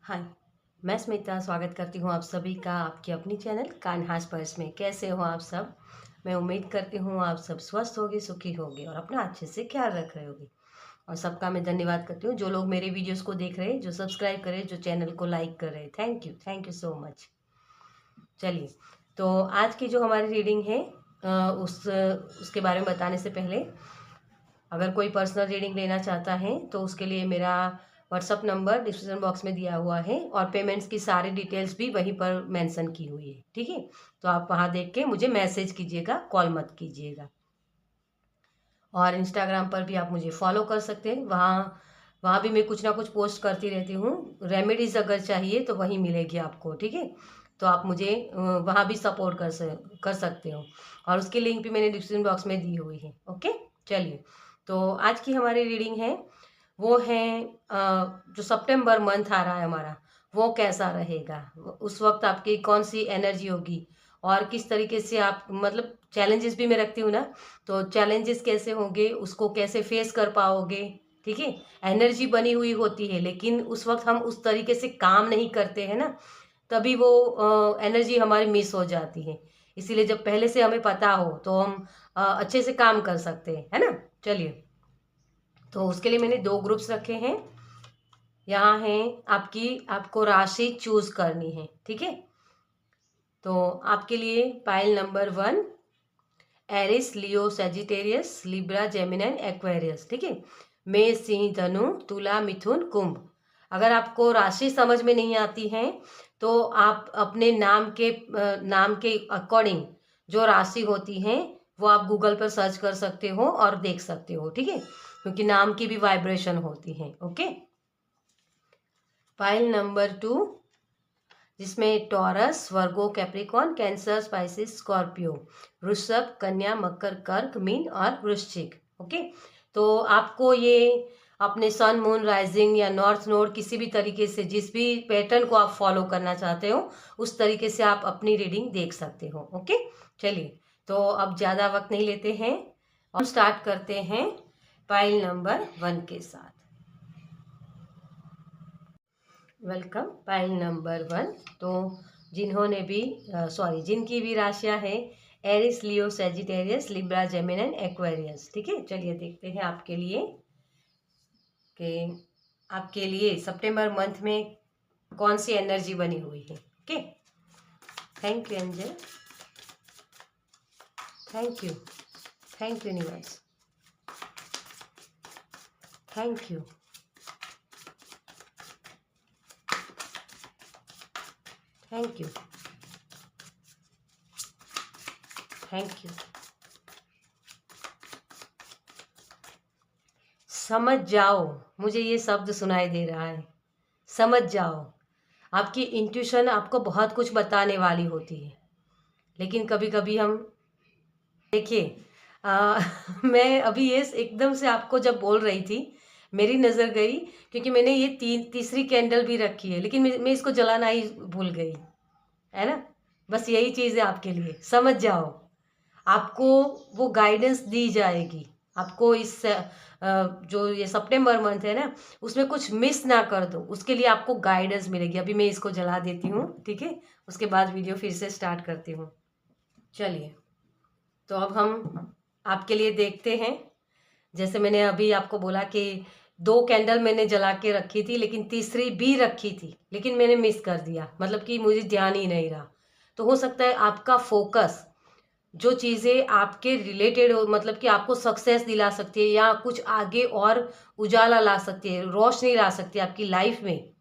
हाय, मैं स्मिता स्वागत करती हूँ आप सभी का आपकी अपनी चैनल कान्हास पर्स में। कैसे हो आप सब? मैं उम्मीद करती हूँ आप सब स्वस्थ होगे, सुखी होगे और अपना अच्छे से ख्याल रख रहे होगे। और सबका मैं धन्यवाद करती हूँ जो लोग मेरे वीडियोस को देख रहे हैं, जो सब्सक्राइब कर रहे हैं, जो चैनल को लाइक कर रहे हैं। Thank you so much. चलिए, तो आज की जो हमारी रीडिंग है उसके बारे में बताने से पहले, अगर कोई पर्सनल रीडिंग लेना चाहता है तो उसके लिए मेरा व्हाट्सअप नंबर डिस्क्रिप्शन बॉक्स में दिया हुआ है और पेमेंट्स की सारी डिटेल्स भी वहीं पर मेंशन की हुई है। ठीक है, तो आप वहाँ देख के मुझे मैसेज कीजिएगा, कॉल मत कीजिएगा। और इंस्टाग्राम पर भी आप मुझे फॉलो कर सकते हैं। वहाँ वहाँ भी मैं कुछ ना कुछ पोस्ट करती रहती हूँ। रेमेडीज़ अगर चाहिए तो वहीं मिलेगी आपको। ठीक है, तो आप मुझे वहाँ भी सपोर्ट कर सकते हो और उसकी लिंक भी मैंने डिस्क्रिप्शन बॉक्स में दी हुई है। ओके, चलिए, तो आज की हमारी रीडिंग है वो है जो सितंबर मंथ आ रहा है हमारा, वो कैसा रहेगा, उस वक्त आपकी कौन सी एनर्जी होगी और किस तरीके से आप, मतलब चैलेंजेस भी मैं रखती हूँ ना, तो चैलेंजेस कैसे होंगे, उसको कैसे फेस कर पाओगे। ठीक है, एनर्जी बनी हुई होती है लेकिन उस वक्त हम उस तरीके से काम नहीं करते हैं ना, तभी वो एनर्जी हमारी मिस हो जाती है। इसीलिए जब पहले से हमें पता हो तो हम अच्छे से काम कर सकते हैं, है ना। चलिए, तो उसके लिए मैंने 2 ग्रुप्स रखे हैं। यहाँ है आपको राशि चूज करनी है। ठीक है, तो आपके लिए पाइल नंबर 1, एरिस, लियो, सेजिटेरियस, लिब्रा, जेमिनाई, एक्वेरियस। ठीक है, मेष, सिंह, धनु, तुला, मिथुन, कुंभ। अगर आपको राशि समझ में नहीं आती है तो आप अपने नाम के अकॉर्डिंग जो राशि होती है वो आप गूगल पर सर्च कर सकते हो और देख सकते हो। ठीक है, क्योंकि नाम की भी वाइब्रेशन होती है। ओके, फाइल नंबर 2, जिसमें टॉरस, वर्गो, कैप्रिकॉन, कैंसर, स्पाइसिस, स्कॉर्पियो, वृषभ, कन्या, मकर, कर्क, मीन और वृश्चिक। ओके, तो आपको ये अपने सन, मून, राइजिंग या नॉर्थ नोड किसी भी तरीके से, जिस भी पैटर्न को आप फॉलो करना चाहते हो उस तरीके से आप अपनी रीडिंग देख सकते हो। ओके, चलिए, तो अब ज़्यादा वक्त नहीं लेते हैं और स्टार्ट करते हैं फाइल नंबर 1 के साथ। Welcome, file number 1। तो जिन्होंने भी जिनकी भी राशियां हैं एरिस, लियो, सेजिटेरियस, लिब्रा, जेमिनाई, एक्वेरियस। ठीक है, चलिए देखते हैं आपके लिए सितंबर मंथ में कौन सी एनर्जी बनी हुई है। Okay, thank you angel, thank you, thank you universe, thank you, thank you, thank you. समझ जाओ, मुझे ये शब्द सुनाई दे रहा है, समझ जाओ। आपकी इंट्यूशन आपको बहुत कुछ बताने वाली होती है, लेकिन कभी कभी हम, देखिए, मैं अभी ये एकदम से आपको जब बोल रही थी मेरी नज़र गई, क्योंकि मैंने ये तीसरी कैंडल भी रखी है लेकिन मैं इसको जलाना ही भूल गई, है ना। बस यही चीज़ है आपके लिए, समझ जाओ। आपको वो गाइडेंस दी जाएगी। आपको जो ये सितंबर मंथ है ना, उसमें कुछ मिस ना कर दो, उसके लिए आपको गाइडेंस मिलेगी। अभी मैं इसको जला देती हूँ, ठीक है, उसके बाद वीडियो फिर से स्टार्ट करती हूँ। चलिए, तो अब हम आपके लिए देखते हैं। जैसे मैंने अभी आपको बोला कि 2 कैंडल मैंने जला के रखी थी लेकिन तीसरी भी रखी थी, लेकिन मैंने मिस कर दिया, मतलब कि मुझे ध्यान ही नहीं रहा। तो हो सकता है आपका फोकस, जो चीज़ें आपके रिलेटेड हो, मतलब कि आपको सक्सेस दिला सकती है या कुछ आगे और उजाला ला सकती है, रोशनी ला सकती है आपकी लाइफ में,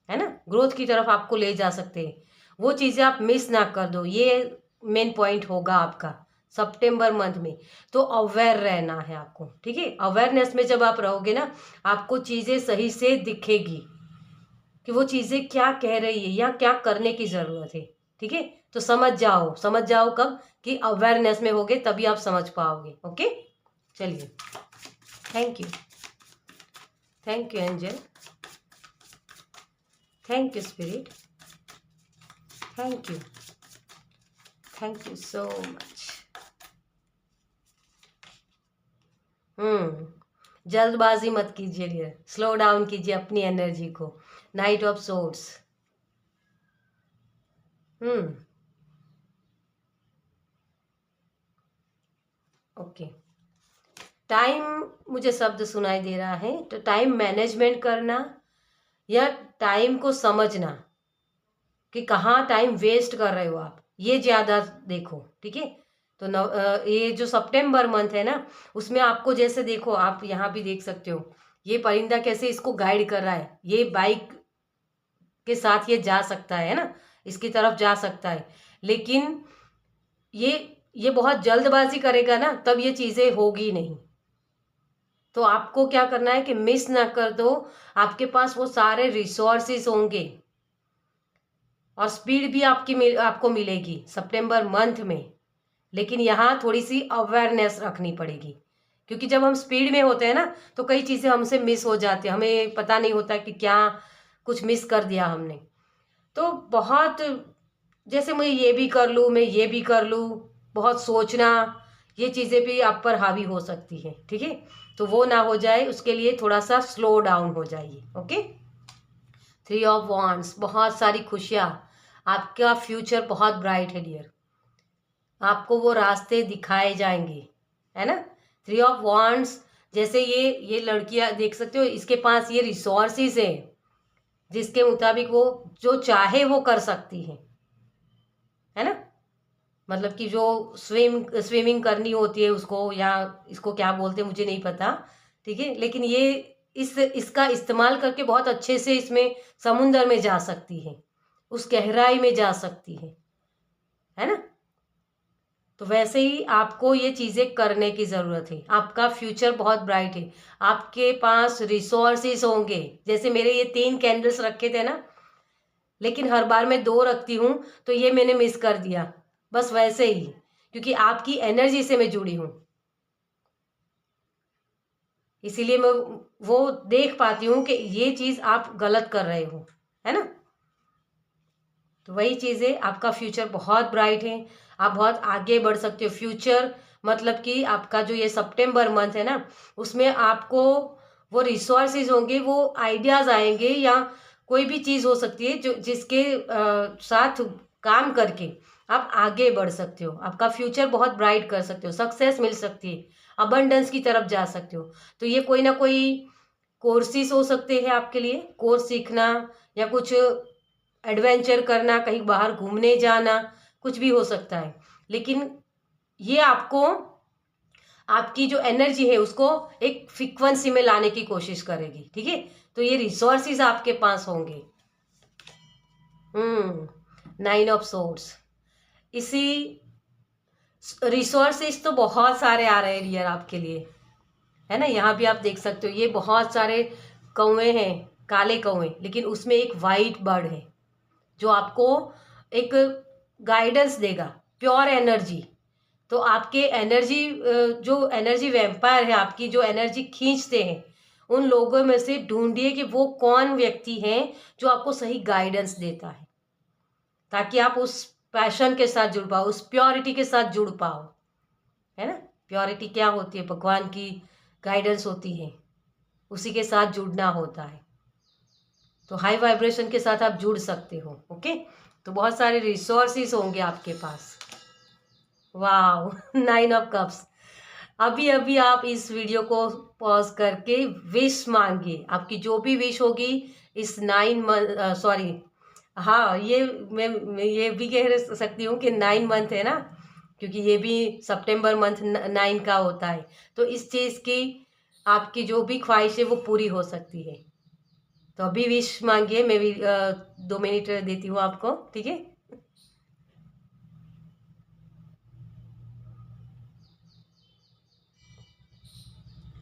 है ना, ग्रोथ की तरफ आपको ले जा सकते हैं, वो चीज़ें आप मिस ना कर दो। ये मेन पॉइंट होगा आपका सितंबर मंथ में। तो अवेयर रहना है आपको। ठीक है, अवेयरनेस में जब आप रहोगे ना, आपको चीज़ें सही से दिखेगी कि वो चीज़ें क्या कह रही है या क्या करने की ज़रूरत है। ठीक है, तो समझ जाओ कब, कि अवेयरनेस में होगे तभी आप समझ पाओगे। ओके, चलिए, thank you, thank you angel, thank you spirit, thank you so much. जल्दबाजी मत कीजिए डियर, स्लो डाउन कीजिए अपनी एनर्जी को। Night of swords. Okay, time, मुझे शब्द सुनाई दे रहा है, तो टाइम मैनेजमेंट करना या टाइम को समझना कि कहाँ टाइम वेस्ट कर रहे हो आप, ये ज़्यादा देखो। ठीक है, तो ये जो सितंबर मंथ है ना, उसमें आपको जैसे देखो, आप यहाँ भी देख सकते हो ये परिंदा कैसे इसको गाइड कर रहा है, ये बाइक के साथ ये जा सकता है ना, इसकी तरफ जा सकता है, लेकिन ये ये बहुत जल्दबाजी करेगा ना, तब ये चीज़ें होगी नहीं। तो आपको क्या करना है कि मिस ना कर दो, आपके पास वो सारे रिसोर्सेज होंगे और स्पीड भी आपको मिलेगी सितंबर मंथ में, लेकिन यहाँ थोड़ी सी अवेयरनेस रखनी पड़ेगी, क्योंकि जब हम स्पीड में होते हैं ना, तो कई चीज़ें हमसे मिस हो जाती है, हमें पता नहीं होता कि क्या कुछ मिस कर दिया हमने। तो बहुत, जैसे मैं ये भी कर लूँ, मैं ये भी कर लूँ, बहुत सोचना, ये चीज़ें भी आप पर हावी हो सकती है। ठीक है, तो वो ना हो जाए, उसके लिए थोड़ा सा स्लो डाउन हो जाइए। ओके, 3 ऑफ वांड्स, बहुत सारी खुशियाँ, आपका फ्यूचर बहुत ब्राइट है डियर, आपको वो रास्ते दिखाए जाएंगे, है ना। 3 ऑफ वांड्स, जैसे ये लड़कियां देख सकते हो, इसके पास ये रिसोर्सेज है जिसके मुताबिक वो जो चाहे वो कर सकती है ना। मतलब कि जो स्विमिंग करनी होती है उसको, या इसको क्या बोलते हैं मुझे नहीं पता, ठीक है, लेकिन ये इसका इस्तेमाल करके बहुत अच्छे से इसमें समुंदर में जा सकती है, उस गहराई में जा सकती है ना। तो वैसे ही आपको ये चीज़ें करने की ज़रूरत है, आपका फ्यूचर बहुत ब्राइट है, आपके पास रिसोर्सेज होंगे। जैसे मेरे ये 3 कैंडल्स रखे थे ना, लेकिन हर बार मैं 2 रखती हूँ, तो ये मैंने मिस कर दिया, बस वैसे ही, क्योंकि आपकी एनर्जी से मैं जुड़ी हूँ, इसीलिए मैं वो देख पाती हूँ कि ये चीज़ आप गलत कर रहे हो, है ना। तो वही चीज़ है, आपका फ्यूचर बहुत ब्राइट है, आप बहुत आगे बढ़ सकते हो। फ्यूचर मतलब कि आपका जो ये सितंबर मंथ है ना, उसमें आपको वो रिसोर्सेज होंगे, वो आइडियाज़ आएंगे, या कोई भी चीज़ हो सकती है जो जिसके साथ काम करके आप आगे बढ़ सकते हो, आपका फ्यूचर बहुत ब्राइट कर सकते हो, सक्सेस मिल सकती है, अबंडेंस की तरफ जा सकते हो। तो ये कोई ना कोई कोर्सेज हो सकते हैं आपके लिए, कोर्स सीखना या कुछ एडवेंचर करना, कहीं बाहर घूमने जाना, कुछ भी हो सकता है, लेकिन ये आपको आपकी जो एनर्जी है उसको एक फ्रीक्वेंसी में लाने की कोशिश करेगी। ठीक है, तो ये रिसोर्सेज आपके पास होंगे। 9 ऑफ सोर्ड्स, इसी रिसोर्सेज तो बहुत सारे आ रहे हैं डियर आपके लिए, है ना। यहाँ भी आप देख सकते हो, ये बहुत सारे कौवे हैं, काले कौवे, लेकिन उसमें एक वाइट बर्ड है जो आपको एक गाइडेंस देगा, प्योर एनर्जी। तो आपके एनर्जी, जो एनर्जी वैम्पायर है, आपकी जो एनर्जी खींचते हैं, उन लोगों में से ढूंढिए कि वो कौन व्यक्ति हैं जो आपको सही गाइडेंस देता है, ताकि आप उस पैशन के साथ जुड़ पाओ, उस प्योरिटी के साथ जुड़ पाओ, है ना। प्योरिटी क्या होती है? भगवान की गाइडेंस होती है, उसी के साथ जुड़ना होता है। तो हाई वाइब्रेशन के साथ आप जुड़ सकते हो। ओके, तो बहुत सारे रिसोर्सेज होंगे आपके पास। वाह 9 ऑफ कप्स। अभी अभी आप इस वीडियो को पॉज करके विश मांगिए, आपकी जो भी विश होगी इस 9 मंथ, सॉरी, हाँ, मैं ये भी कह सकती हूँ कि 9 मंथ है ना, क्योंकि ये भी सितंबर मंथ 9 का होता है। तो इस चीज़ की आपकी जो भी ख्वाहिश है वो पूरी हो सकती है। तो अभी विश मांगिए, मैं भी 2 मिनट देती हूँ आपको। ठीक है,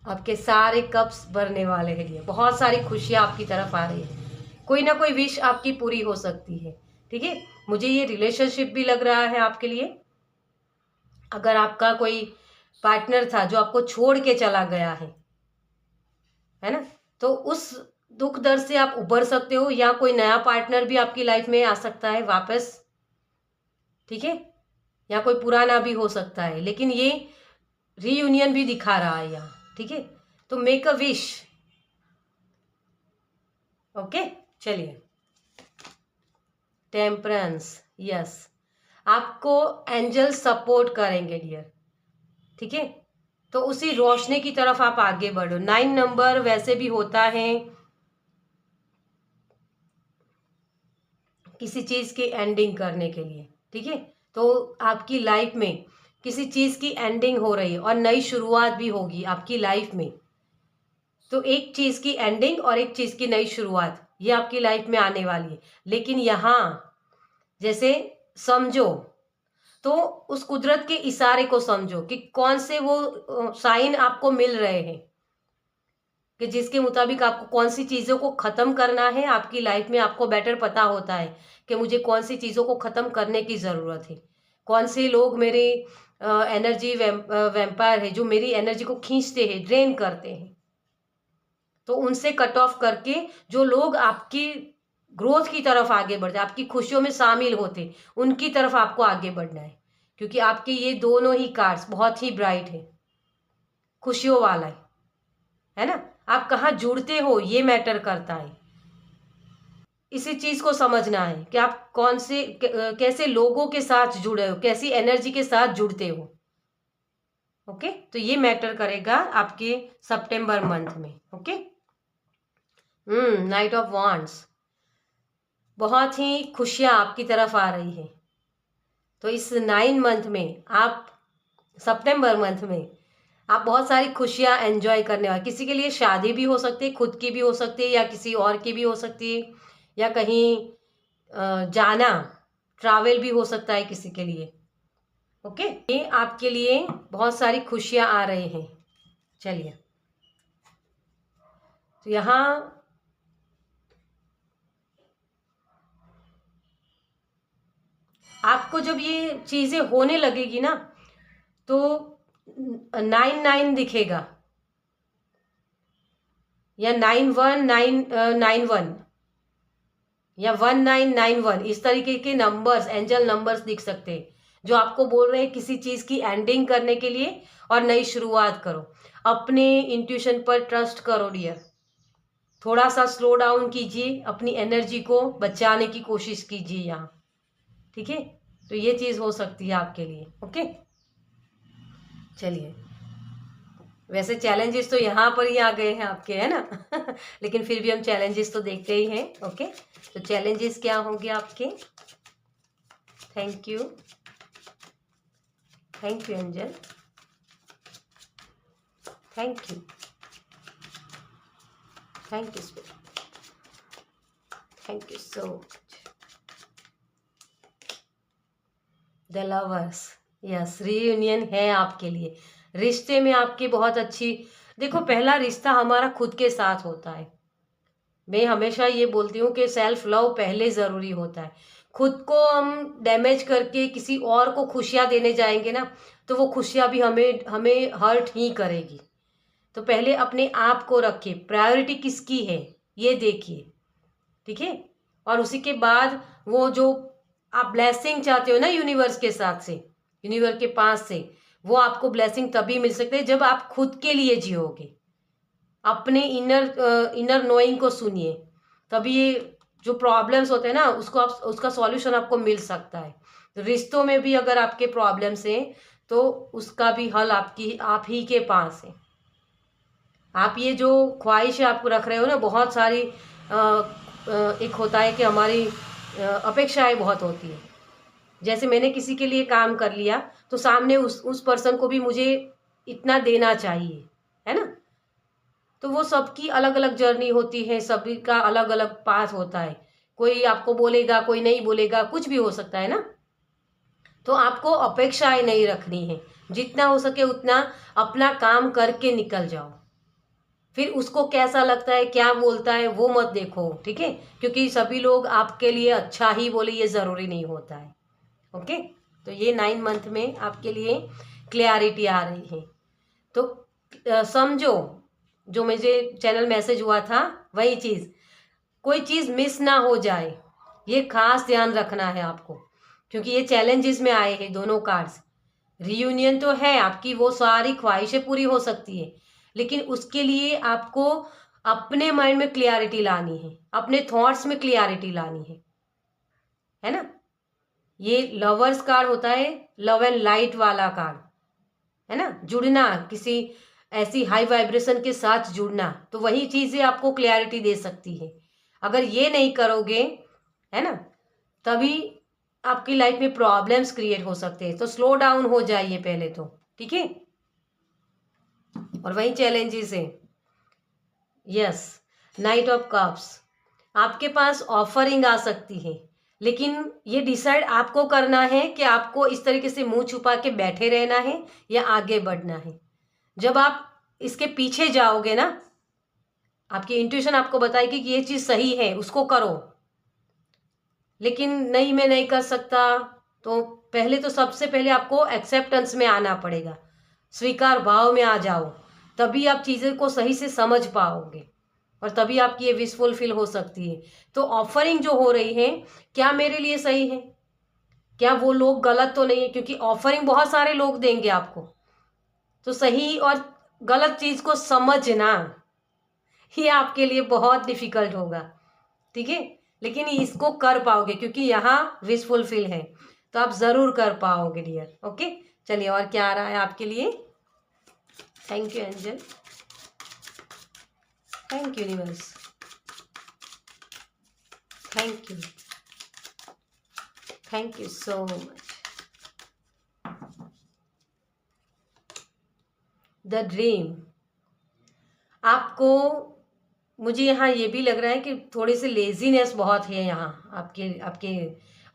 आपके सारे कप्स भरने वाले हैं, ये बहुत सारी खुशियाँ आपकी तरफ आ रही है, कोई ना कोई विश आपकी पूरी हो सकती है। ठीक है, मुझे ये रिलेशनशिप भी लग रहा है आपके लिए। अगर आपका कोई पार्टनर था जो आपको छोड़ के चला गया है ना, तो उस दुख दर्द से आप उबर सकते हो, या कोई नया पार्टनर भी आपकी लाइफ में आ सकता है वापस। ठीक है, या कोई पुराना भी हो सकता है, लेकिन ये रीयूनियन भी दिखा रहा है यहाँ। ठीक है, तो मेक अ विश। ओके, चलिए, टेम्परेंस, यस, आपको एंजल सपोर्ट करेंगे डियर, ठीक है। तो उसी रोशनी की तरफ आप आगे बढ़ो। 9 नंबर वैसे भी होता है किसी चीज की एंडिंग करने के लिए, ठीक है। तो आपकी लाइफ में किसी चीज की एंडिंग हो रही है और नई शुरुआत भी होगी आपकी लाइफ में। तो एक चीज की एंडिंग और एक चीज की नई शुरुआत ये आपकी लाइफ में आने वाली है। लेकिन यहाँ जैसे समझो, तो उस कुदरत के इशारे को समझो कि कौन से वो साइन आपको मिल रहे हैं कि जिसके मुताबिक आपको कौन सी चीज़ों को ख़त्म करना है आपकी लाइफ में। आपको बेटर पता होता है कि मुझे कौन सी चीज़ों को ख़त्म करने की ज़रूरत है, कौन से लोग मेरे एनर्जी वैम्पायर है जो मेरी एनर्जी को खींचते हैं, ड्रेन करते हैं। तो उनसे कट ऑफ करके जो लोग आपकी ग्रोथ की तरफ आगे बढ़ते, आपकी खुशियों में शामिल होते, उनकी तरफ आपको आगे बढ़ना है। क्योंकि आपके ये दोनों ही कार्ड्स बहुत ही ब्राइट है, खुशियों वाला है ना। आप कहाँ जुड़ते हो ये मैटर करता है। इसी चीज को समझना है कि आप कौन से कैसे लोगों के साथ जुड़े हो, कैसी एनर्जी के साथ जुड़ते हो। ओके, तो ये मैटर करेगा आपके सितंबर मंथ में। ओके, नाइट ऑफ वांड्स, बहुत ही खुशियां आपकी तरफ आ रही है। तो इस 9 मंथ में आप, सितंबर मंथ में आप बहुत सारी खुशियां एंजॉय करने वाले। किसी के लिए शादी भी हो सकती है, खुद की भी हो सकती है या किसी और की भी हो सकती है, या कहीं जाना, ट्रैवल भी हो सकता है किसी के लिए। ओके, ये आपके लिए बहुत सारी खुशियां आ रही हैं। चलिए, तो यहाँ आपको जब ये चीजें होने लगेगी ना, तो 9 दिखेगा या 9191 या 1991, इस तरीके के नंबर्स, एंजल नंबर्स दिख सकते हैं जो आपको बोल रहे हैं किसी चीज की एंडिंग करने के लिए और नई शुरुआत करो। अपने इंट्यूशन पर ट्रस्ट करो डियर, थोड़ा सा स्लो डाउन कीजिए, अपनी एनर्जी को बचाने की कोशिश कीजिए यहाँ, ठीक है। तो ये चीज हो सकती है आपके लिए। ओके, चलिए, वैसे चैलेंजेस तो यहाँ पर ही आ गए हैं आपके, है ना लेकिन फिर भी हम चैलेंजेस तो देखते ही हैं। ओके, तो चैलेंजेस क्या होंगे आपके? Thank you, thank you angel, thank you, thank you spirit, thank you so much. The lovers, yes, reunion है आपके लिए। रिश्ते में आपकी बहुत अच्छी, देखो पहला रिश्ता हमारा खुद के साथ होता है। मैं हमेशा ये बोलती हूँ कि सेल्फ लव पहले ज़रूरी होता है। खुद को हम डैमेज करके किसी और को खुशियाँ देने जाएंगे ना, तो वो खुशियाँ भी हमें हमें हर्ट ही करेगी। तो पहले अपने आप को रखिए, प्रायोरिटी किसकी है ये देखिए, ठीक है। और उसी के बाद वो जो आप ब्लेसिंग चाहते हो ना यूनिवर्स के साथ से, यूनिवर्स के पास से, वो आपको ब्लेसिंग तभी मिल सकते हैं जब आप खुद के लिए जियोगे, अपने इनर नोइंग को सुनिए। तभी ये जो प्रॉब्लम्स होते हैं ना, उसको आप, उसका सॉल्यूशन आपको मिल सकता है। तो रिश्तों में भी अगर आपके प्रॉब्लम्स हैं तो उसका भी हल आप ही के पास है। आप ये जो ख्वाहिश आपको रख रहे हो ना, बहुत सारी एक होता है कि हमारी अपेक्षाएं बहुत होती है। जैसे मैंने किसी के लिए काम कर लिया तो सामने उस पर्सन को भी मुझे इतना देना चाहिए, है ना। तो वो सबकी अलग अलग जर्नी होती है, सभी का अलग अलग पाथ होता है। कोई आपको बोलेगा, कोई नहीं बोलेगा, कुछ भी हो सकता है ना। तो आपको अपेक्षाएं नहीं रखनी है, जितना हो सके उतना अपना काम करके निकल जाओ। फिर उसको कैसा लगता है, क्या बोलता है, वो मत देखो, ठीक है। क्योंकि सभी लोग आपके लिए अच्छा ही बोले ये ज़रूरी नहीं होता है। ओके, तो ये 9 मंथ में आपके लिए क्लियरिटी आ रही है। तो समझो, जो मुझे चैनल मैसेज हुआ था वही चीज़, कोई चीज़ मिस ना हो जाए, ये खास ध्यान रखना है आपको। क्योंकि ये चैलेंजेस में आए हैं दोनों कार्ड्स। रियूनियन तो है, आपकी वो सारी ख्वाहिशें पूरी हो सकती है, लेकिन उसके लिए आपको अपने माइंड में क्लियरिटी लानी है, अपने थॉट्स में क्लियरिटी लानी है ना। ये लवर्स कार्ड होता है, लव एंड लाइट वाला कार्ड है ना, जुड़ना, किसी ऐसी हाई वाइब्रेशन के साथ जुड़ना, तो वही चीज़ें आपको क्लियरिटी दे सकती है। अगर ये नहीं करोगे है ना, तभी आपकी लाइफ में प्रॉब्लम्स क्रिएट हो सकते हैं। तो स्लो डाउन हो जाइए पहले तो, ठीक है। और वही चैलेंजेस है। यस, नाइट ऑफ कप्स, आपके पास ऑफरिंग आ सकती है, लेकिन ये डिसाइड आपको करना है कि आपको इस तरीके से मुंह छुपा के बैठे रहना है या आगे बढ़ना है। जब आप इसके पीछे जाओगे ना, आपकी इंट्यूशन आपको बताएगी कि ये चीज़ सही है, उसको करो। लेकिन नहीं, मैं नहीं कर सकता, तो पहले तो सबसे पहले आपको एक्सेप्टेंस में आना पड़ेगा, स्वीकार भाव में आ जाओ, तभी आप चीज़ें को सही से समझ पाओगे और तभी आपकी ये विश फुलफिल हो सकती है। तो ऑफरिंग जो हो रही है, क्या मेरे लिए सही है, क्या वो लोग गलत तो नहीं है, क्योंकि ऑफरिंग बहुत सारे लोग देंगे आपको। तो सही और गलत चीज़ को समझना ये आपके लिए बहुत डिफिकल्ट होगा, ठीक है। लेकिन इसको कर पाओगे क्योंकि यहाँ विश फुलफिल है, तो आप ज़रूर कर पाओगे डियर। ओके, चलिए और क्या आ रहा है आपके लिए। Thank you angel, thank you universe, thank you, thank you so much. The dream, आपको, मुझे यहाँ ये भी लग रहा है कि थोड़ी सी लेजीनेस बहुत है यहाँ आपके आपके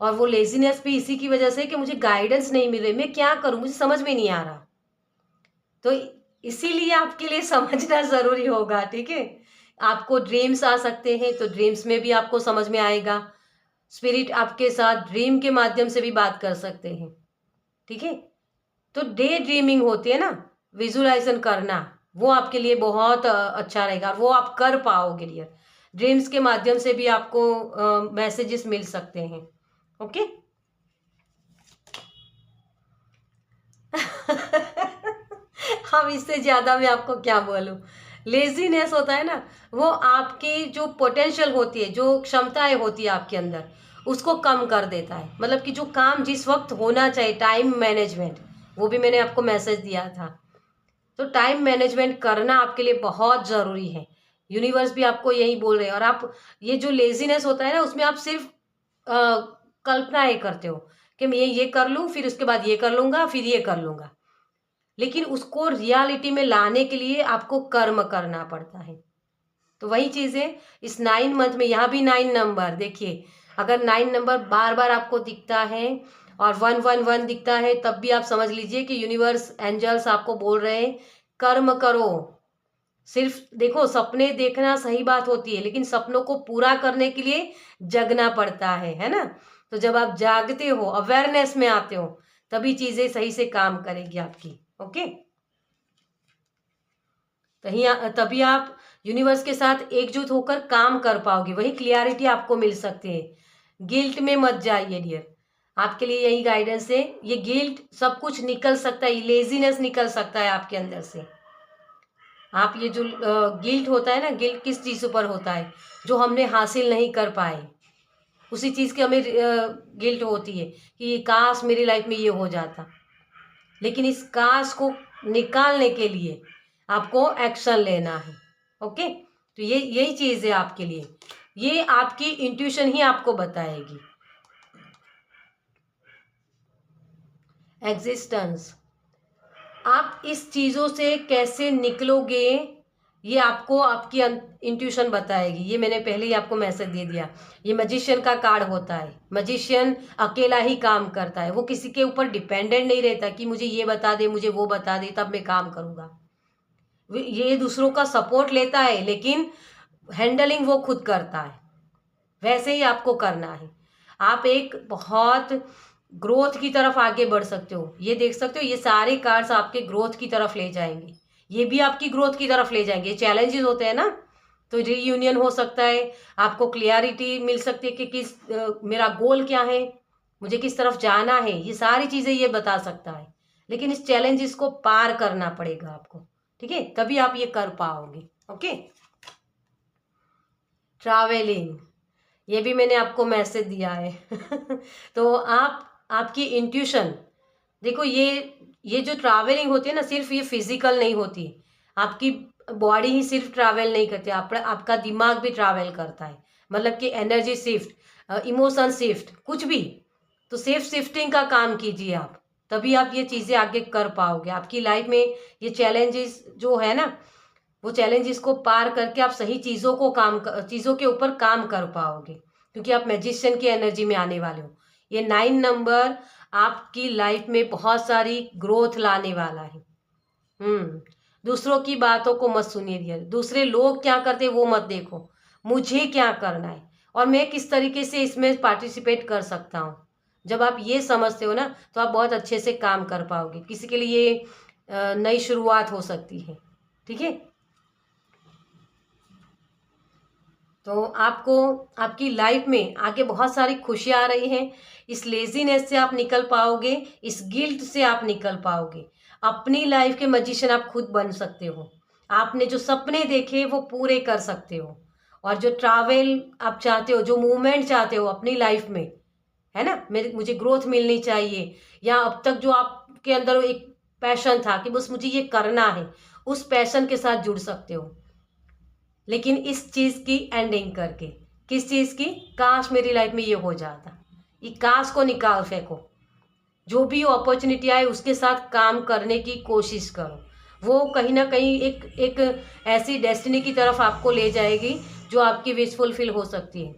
और वो लेजीनेस भी इसी की वजह से कि मुझे गाइडेंस नहीं मिल रही, मैं क्या करूँ, मुझे समझ में नहीं आ रहा। तो इसीलिए आपके लिए समझना ज़रूरी होगा, ठीक है। आपको ड्रीम्स आ सकते हैं, तो ड्रीम्स में भी आपको समझ में आएगा। स्पिरिट आपके साथ ड्रीम के माध्यम से भी बात कर सकते हैं, ठीक है। तो डे ड्रीमिंग होती है ना, विजुलाइजेशन करना, वो आपके लिए बहुत अच्छा रहेगा और वो आप कर पाओगे डियर। ड्रीम्स के माध्यम से भी आपको मैसेजेस मिल सकते हैं, ओके। अब इससे ज़्यादा मैं आपको क्या बोलूँ। लेजीनेस होता है ना, वो आपकी जो पोटेंशियल होती है, जो क्षमताएं होती है आपके अंदर, उसको कम कर देता है। मतलब कि जो काम जिस वक्त होना चाहिए, टाइम मैनेजमेंट, वो भी मैंने आपको मैसेज दिया था। तो टाइम मैनेजमेंट करना आपके लिए बहुत ज़रूरी है। यूनिवर्स भी आपको यही बोल रहे हैं। और आप ये जो लेजीनेस होता है ना, उसमें आप सिर्फ कल्पनाएं करते हो कि मैं ये कर लूँ, फिर उसके बाद ये कर लूँगा, फिर ये कर लूँगा। लेकिन उसको रियलिटी में लाने के लिए आपको कर्म करना पड़ता है। तो वही चीज़ है इस 9 मंथ में। यहाँ भी 9 नंबर देखिए, अगर 9 नंबर बार बार आपको दिखता है और 111 दिखता है, तब भी आप समझ लीजिए कि यूनिवर्स एंजल्स आपको बोल रहे हैं कर्म करो। सिर्फ देखो, सपने देखना सही बात होती है, लेकिन सपनों को पूरा करने के लिए जगना पड़ता है ना। तो जब आप जागते हो, अवेयरनेस में आते हो, तभी चीज़ें सही से काम करेगी आपकी, ओके। तभी आप यूनिवर्स के साथ एकजुट होकर काम कर पाओगे, वही क्लियरिटी आपको मिल सकती है। गिल्ट में मत जाइए डियर, आपके लिए यही गाइडेंस है। ये गिल्ट सब कुछ निकल सकता है, लेजीनेस निकल सकता है आपके अंदर से। आप ये जो गिल्ट होता है ना, गिल्ट किस चीज़ पर होता है, जो हमने हासिल नहीं कर पाए, उसी चीज़ की हमें गिल्ट होती है कि काश मेरी लाइफ में ये हो जाता। लेकिन इस काश को निकालने के लिए आपको एक्शन लेना है, ओके। तो ये यही चीज़ है आपके लिए, ये आपकी इंट्यूशन ही आपको बताएगी। एग्जिस्टेंस, आप इस चीज़ों से कैसे निकलोगे, ये आपको आपकी इंट्यूशन बताएगी। ये मैंने पहले ही आपको मैसेज दे दिया। ये मैजिशियन का कार्ड होता है। मैजिशियन अकेला ही काम करता है, वो किसी के ऊपर डिपेंडेंट नहीं रहता कि मुझे ये बता दे, मुझे वो बता दे, तब मैं काम करूँगा। ये दूसरों का सपोर्ट लेता है, लेकिन हैंडलिंग वो खुद करता है। वैसे ही आपको करना है। आप एक बहुत ग्रोथ की तरफ आगे बढ़ सकते हो। ये देख सकते हो, ये सारे कार्ड्स आपके ग्रोथ की तरफ ले जाएंगे। ये भी आपकी ग्रोथ की तरफ ले जाएंगे। चैलेंजेस होते हैं ना, तो रीयूनियन हो सकता है, आपको क्लियरिटी मिल सकती है कि मेरा गोल क्या है, मुझे किस तरफ जाना है, ये सारी चीज़ें ये बता सकता है। लेकिन इस चैलेंजेस को पार करना पड़ेगा आपको, ठीक है, तभी आप ये कर पाओगे, ओके। ट्रैवलिंग, ये भी मैंने आपको मैसेज दिया है। तो आपकी इंट्यूशन, देखो ये जो ट्रैवलिंग होती है ना, सिर्फ ये फिजिकल नहीं होती, आपकी बॉडी ही सिर्फ ट्रैवल नहीं करती, आपका दिमाग भी ट्रैवल करता है। मतलब कि एनर्जी शिफ्ट, इमोशन शिफ्ट, कुछ भी, तो सेफ शिफ्टिंग का काम कीजिए आप, तभी आप ये चीज़ें आगे कर पाओगे। आपकी लाइफ में ये चैलेंजेस जो है ना, वो चैलेंजेस को पार करके आप सही चीज़ों के ऊपर काम कर पाओगे, क्योंकि आप मैजिशियन की एनर्जी में आने वाले हो। ये 9 नंबर आपकी लाइफ में बहुत सारी ग्रोथ लाने वाला है। दूसरों की बातों को मत सुनिए डियर, दूसरे लोग क्या करते हैं वो मत देखो, मुझे क्या करना है और मैं किस तरीके से इसमें पार्टिसिपेट कर सकता हूँ। जब आप ये समझते हो ना, तो आप बहुत अच्छे से काम कर पाओगे। किसी के लिए ये नई शुरुआत हो सकती है, ठीक है। तो आपको आपकी लाइफ में आगे बहुत सारी खुशियाँ आ रही हैं। इस लेजीनेस से आप निकल पाओगे, इस गिल्ट से आप निकल पाओगे। अपनी लाइफ के मैजिशियन आप खुद बन सकते हो। आपने जो सपने देखे वो पूरे कर सकते हो, और जो ट्रैवल आप चाहते हो, जो मूवमेंट चाहते हो अपनी लाइफ में, है ना, मुझे ग्रोथ मिलनी चाहिए, या अब तक जो आपके अंदर एक पैशन था कि बस मुझे ये करना है, उस पैशन के साथ जुड़ सकते हो। लेकिन इस चीज़ की एंडिंग करके, किस चीज़ की, काश मेरी लाइफ में ये हो जाता, ये काश को निकाल फेंको। जो भी अपॉर्चुनिटी आए उसके साथ काम करने की कोशिश करो, वो कहीं ना कहीं एक ऐसी डेस्टिनी की तरफ आपको ले जाएगी जो आपकी विश फुलफिल हो सकती है।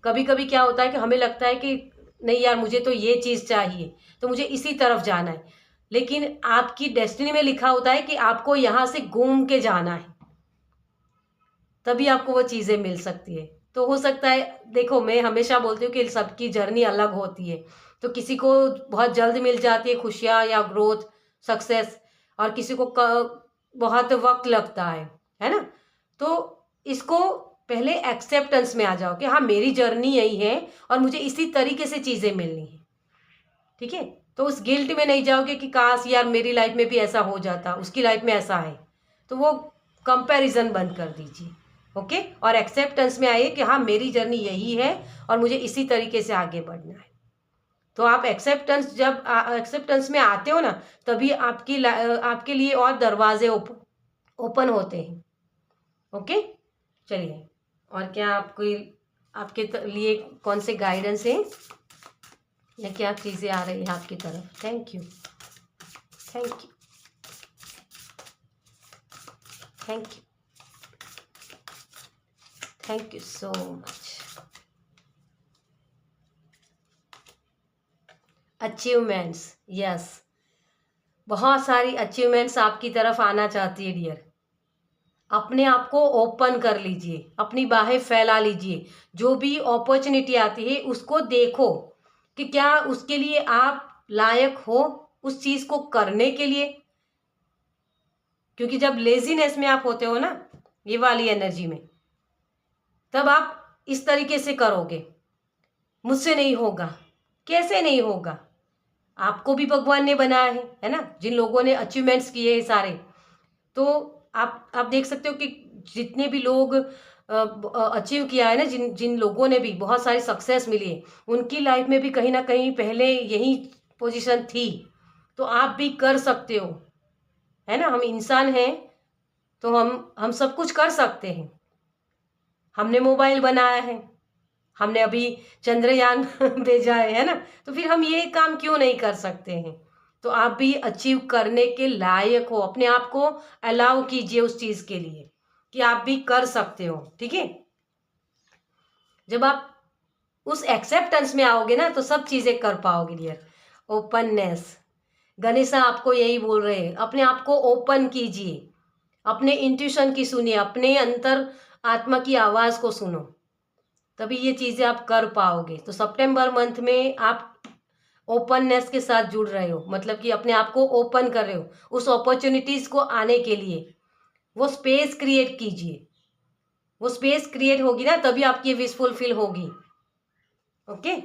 कभी कभी क्या होता है कि हमें लगता है कि नहीं यार, मुझे तो ये चीज़ चाहिए, तो मुझे इसी तरफ जाना है, लेकिन आपकी डेस्टिनी में लिखा होता है कि आपको यहाँ से घूम के जाना है, तभी आपको वो चीज़ें मिल सकती है। तो हो सकता है, देखो मैं हमेशा बोलती हूँ कि सबकी जर्नी अलग होती है, तो किसी को बहुत जल्द मिल जाती है खुशियाँ या ग्रोथ, सक्सेस, और किसी को बहुत वक्त लगता है ना। तो इसको पहले एक्सेप्टेंस में आ जाओ कि हाँ, मेरी जर्नी यही है और मुझे इसी तरीके से चीज़ें मिलनी है, ठीक है। तो उस गिल्ट में नहीं जाओगे कि काश यार मेरी लाइफ में भी ऐसा हो जाता, उसकी लाइफ में ऐसा है, तो वो कंपैरिजन बंद कर दीजिए, ओके। और एक्सेप्टेंस में आइए कि हाँ, मेरी जर्नी यही है और मुझे इसी तरीके से आगे बढ़ना है। तो आप जब एक्सेप्टेंस में आते हो ना, तभी आपके लिए और दरवाजे ओपन होते हैं, ओके। चलिए, और क्या आपके लिए कौन से गाइडेंस है या क्या चीज़ें आ रही है आपकी तरफ? Thank you, thank you, thank you, thank you so much. Achievements, yes, बहुत सारी अचीवमेंट्स आपकी तरफ आना चाहती है डियर। अपने आप को ओपन कर लीजिए, अपनी बाहें फैला लीजिए, जो भी अपॉर्चुनिटी आती है उसको देखो कि क्या उसके लिए आप लायक हो उस चीज़ को करने के लिए। क्योंकि जब लेजीनेस में आप होते हो ना, ये वाली एनर्जी में, तब आप इस तरीके से करोगे, मुझसे नहीं होगा, कैसे नहीं होगा। आपको भी भगवान ने बनाया है ना। जिन लोगों ने अचीवमेंट्स किए सारे, तो आप देख सकते हो कि जितने भी लोग अचीव किया है ना, जिन जिन लोगों ने भी बहुत सारी सक्सेस मिली है, उनकी लाइफ में भी कहीं ना कहीं पहले यही पोजीशन थी। तो आप भी कर सकते हो, है ना। हम इंसान हैं, तो हम सब कुछ कर सकते हैं। हमने मोबाइल बनाया है, हमने अभी चंद्रयान भेजा है ना, तो फिर हम ये काम क्यों नहीं कर सकते हैं। तो आप भी अचीव करने के लायक हो, अपने आप को अलाउ कीजिए उस चीज़ के लिए कि आप भी कर सकते हो, ठीक है। जब आप उस एक्सेप्टेंस में आओगे ना, तो सब चीज़ें कर पाओगे डियर। ओपननेस, गणेशा आपको यही बोल रहे हैं, अपने आप को ओपन कीजिए, अपने इंट्यूशन की सुनिए, अपने अंतर आत्मा की आवाज़ को सुनो, तभी ये चीज़ें आप कर पाओगे। तो सितंबर मंथ में आप ओपननेस के साथ जुड़ रहे हो, मतलब कि अपने आप को ओपन कर रहे हो उस अपॉर्चुनिटीज़ को आने के लिए। वो स्पेस क्रिएट कीजिए, वो स्पेस क्रिएट होगी ना, तभी आपकी विश फुलफिल होगी, ओके।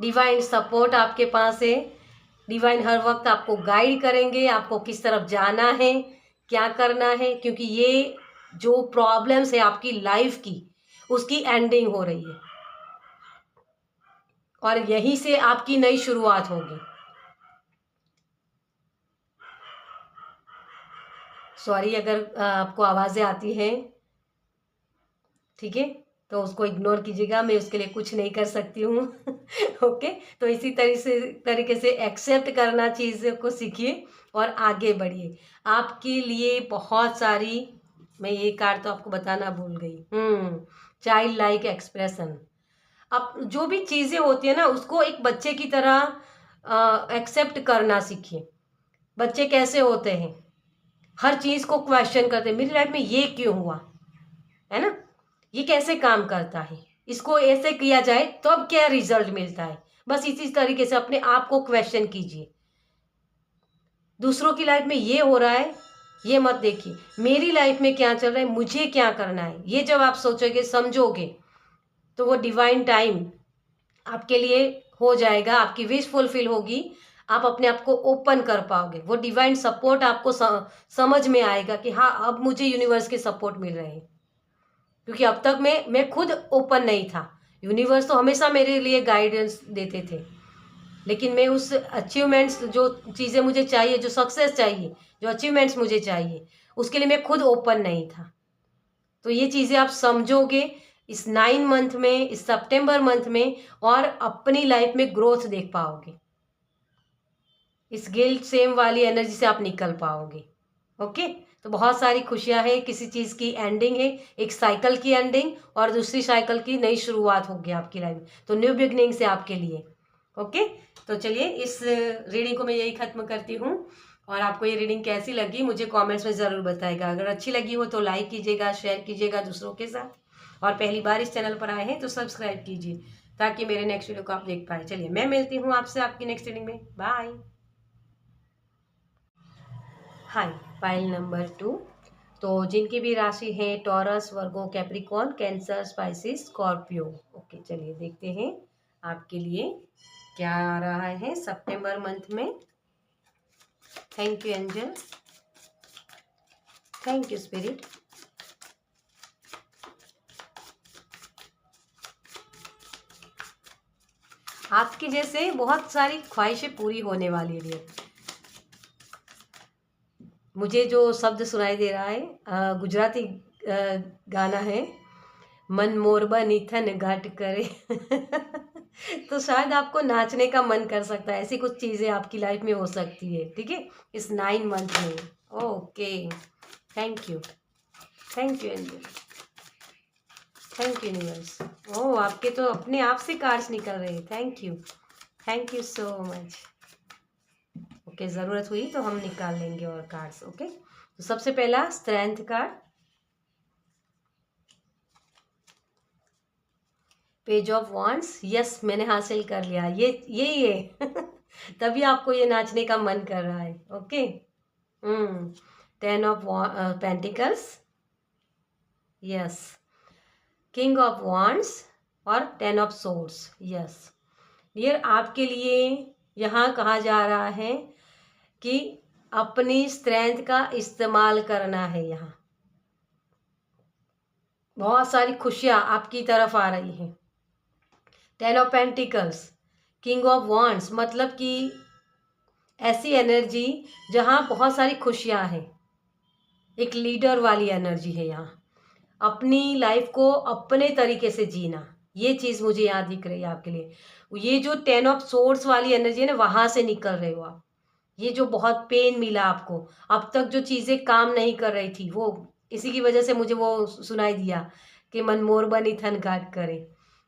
डिवाइन सपोर्ट आपके पास है, डिवाइन हर वक्त आपको गाइड करेंगे, आपको किस तरफ जाना है, क्या करना है, क्योंकि ये जो प्रॉब्लम्स है आपकी लाइफ की, उसकी एंडिंग हो रही है और यहीं से आपकी नई शुरुआत होगी। सॉरी अगर आपको आवाज़ें आती हैं, ठीक है, तो उसको इग्नोर कीजिएगा, मैं उसके लिए कुछ नहीं कर सकती हूँ। ओके, तो इसी तरीके से एक्सेप्ट करना चीज़ को सीखिए और आगे बढ़िए। आपके लिए बहुत सारी, मैं ये कार्ड तो आपको बताना भूल गई, चाइल्ड लाइक एक्सप्रेशन। अब जो भी चीज़ें होती है ना, उसको एक बच्चे की तरह एक्सेप्ट करना सीखिए। बच्चे कैसे होते हैं, हर चीज़ को क्वेश्चन करते हैं, मेरी लाइफ में ये क्यों हुआ, है ना, ये कैसे काम करता है, इसको ऐसे किया जाए तो अब क्या रिजल्ट मिलता है। बस इसी तरीके से अपने आप को क्वेश्चन कीजिए। दूसरों की लाइफ में ये हो रहा है, ये मत देखिए, मेरी लाइफ में क्या चल रहा है, मुझे क्या करना है। ये जब आप सोचोगे, समझोगे, तो वो डिवाइन टाइम आपके लिए हो जाएगा, आपकी विश फुलफिल होगी, आप अपने आप को ओपन कर पाओगे। वो डिवाइन सपोर्ट आपको समझ में आएगा कि हाँ, अब मुझे यूनिवर्स के सपोर्ट मिल रहे हैं, क्योंकि अब तक मैं खुद ओपन नहीं था। यूनिवर्स तो हमेशा मेरे लिए गाइडेंस देते थे, लेकिन मैं उस अचीवमेंट्स, जो चीज़ें मुझे चाहिए, जो सक्सेस चाहिए, जो अचीवमेंट्स मुझे चाहिए, उसके लिए मैं खुद ओपन नहीं था। तो ये चीज़ें आप समझोगे इस 9 मंथ में, इस सितंबर मंथ में, और अपनी लाइफ में ग्रोथ देख पाओगे। इस गिल्ट सेम वाली एनर्जी से आप निकल पाओगे। ओके, तो बहुत सारी खुशियां हैं, किसी चीज़ की एंडिंग है, एक साइकिल की एंडिंग और दूसरी साइकिल की नई शुरुआत होगी आपकी लाइफ में, तो न्यू बिगनिंग से आपके लिए। ओके, तो चलिए इस रीडिंग को मैं यही ख़त्म करती हूँ, और आपको ये रीडिंग कैसी लगी मुझे कमेंट्स में ज़रूर बताइएगा। अगर अच्छी लगी हो तो लाइक कीजिएगा, शेयर कीजिएगा दूसरों के साथ, और पहली बार इस चैनल पर आए हैं तो सब्सक्राइब कीजिए ताकि मेरे नेक्स्ट वीडियो को आप देख पाए। चलिए मैं मिलती हूँ आपसे आपकी नेक्स्ट रीडिंग में। बाय। Hi, file number 2। तो जिनकी भी राशि है Taurus, Virgo, Capricorn, Cancer, Pisces, Scorpio. Okay, चलिए देखते हैं आपके लिए क्या आ रहा है सितंबर मंथ में। Thank you angel, thank you spirit. आपकी जैसे बहुत सारी ख्वाहिशें पूरी होने वाली है। मुझे जो शब्द सुनाई दे रहा है गुजराती गाना है, मन मोरबा निथन घाट करे। तो शायद आपको नाचने का मन कर सकता है, ऐसी कुछ चीज़ें आपकी लाइफ में हो सकती है, ठीक है, इस 9 मंथ में। Okay, thank you, thank you angel, thank you universe. Oh, आपके तो अपने आप से कार्ड्स निकल रहे हैं। Thank you so much. Okay, ज़रूरत हुई तो हम निकाल लेंगे और कार्ड्स। ओके, तो सबसे पहला strength card, page of wands. Yes, मैंने हासिल कर लिया, यही है। तभी आपको ये नाचने का मन कर रहा है। Okay, 10 of pentacles, yes, king of wands और 10 ऑफ सोर्ड्स। यस, ये आपके लिए यहाँ कहा जा रहा है कि अपनी स्ट्रेंथ का इस्तेमाल करना है। यहाँ बहुत सारी खुशियाँ आपकी तरफ आ रही हैं। 10 of pentacles, king of wands, मतलब कि ऐसी एनर्जी जहाँ बहुत सारी खुशियाँ हैं, एक लीडर वाली एनर्जी है। यहाँ अपनी लाइफ को अपने तरीके से जीना, ये चीज़ मुझे यहाँ दिख रही है आपके लिए। ये जो 10 ऑफ सोर्ड्स वाली एनर्जी है ना, वहाँ से निकल रहे हो आप। ये जो बहुत पेन मिला आपको, अब तक जो चीज़ें काम नहीं कर रही थी, वो इसी की वजह से मुझे वो सुनाई दिया कि मन मोर बनी थन काट करे,